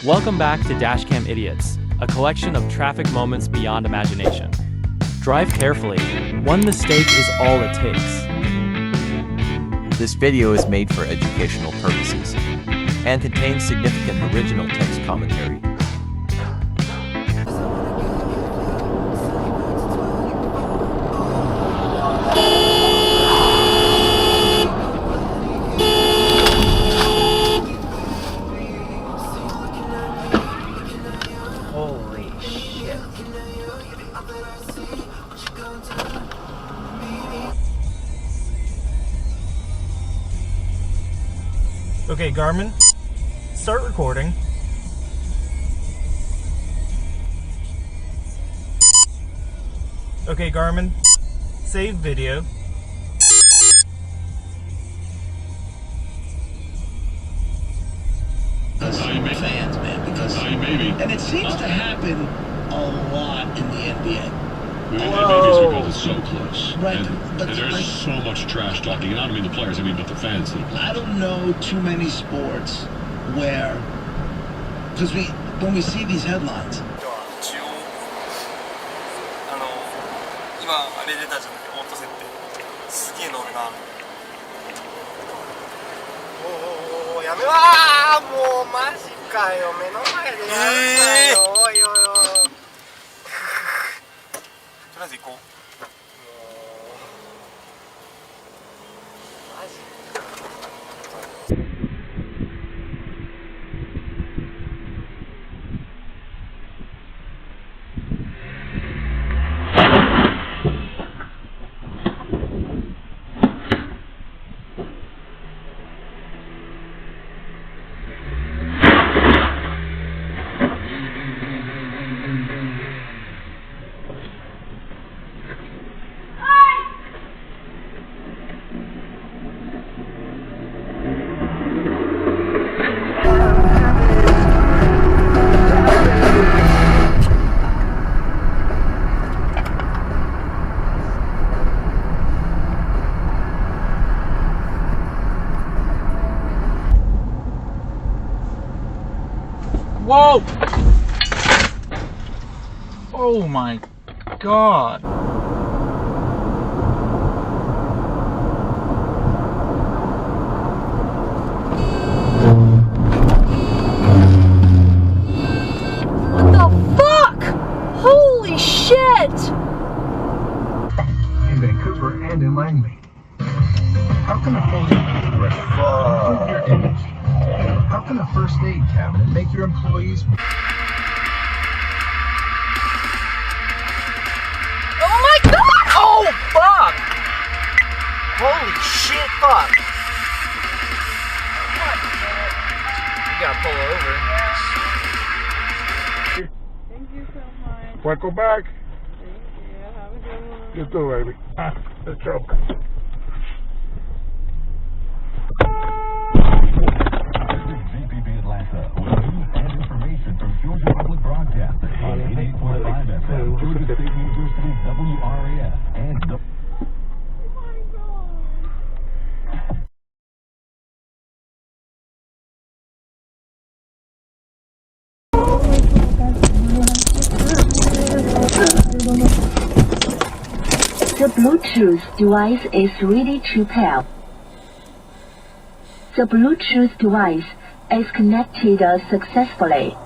Welcome back to Dashcam Idiots, a collection of traffic moments beyond imagination. Drive carefully. One mistake is all it takes. This video is made for educational purposes and contains significant original text commentary. Holy shit. Okay, Garmin, start recording. Okay, Garmin, save video. Fans, man, because and it seems to happen a lot in the NBA. Maybe it's because it's so close. Right, but there's like, so much trash talking. And I don't mean the players, I mean but the fans. I don't know too many sports where, because when we see these headlines, 一応今あれ出たじゃないオート設定すげえの俺がおやめわーもうマジかよ目の前でやるなよ、おいおいおいとりあえず行こうマジWhoa! Oh my god. What the fuck? Holy shit! In Vancouver and in Langley. How can a improve your image? How can a first aid cabinet make your employees? Oh my god! Oh fuck! Holy shit, fuck! You gotta pull over. Thank you so much. Welcome back. Thank you. Have a good one. You too, baby. The joke. VPB Atlanta with news and information from Georgia Public Broadcasting, 88.5 FM, Georgia State University, WRAS, and The Bluetooth device is ready to pair. The Bluetooth device is connected successfully.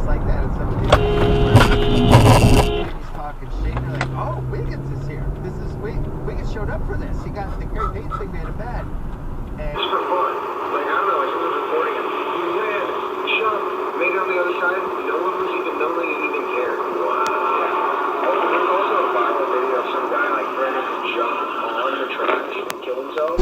just like that. And some he's talking shit. They're like, oh, Wiggins is here. Wiggins showed up for this. He got the Great Dane thing made him mad. And just for fun. Like, I don't know, like someone's reporting him. He ran, jumped, made it on the other side. Nobody even cared. Wow. Yeah. Oh, there's also a viral video of some guy like ready to jump on the trash and kill himself.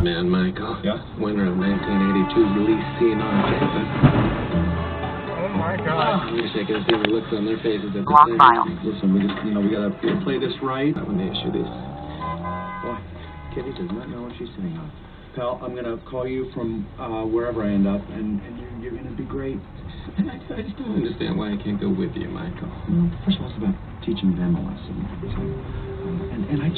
Man, Michael. Yeah? Winner of 1982's least seen on campus. oh my god. I wish I could see the looks on their faces at the Lock same file. time. Listen, we just, we gotta play this right when they issue this. Boy, Kitty does not know what she's sitting on. Pal, I'm gonna call you from wherever I end up, and you're gonna be great. And I just don't understand why I can't go with you, Michael. First of all, it's about teaching them a lesson. And I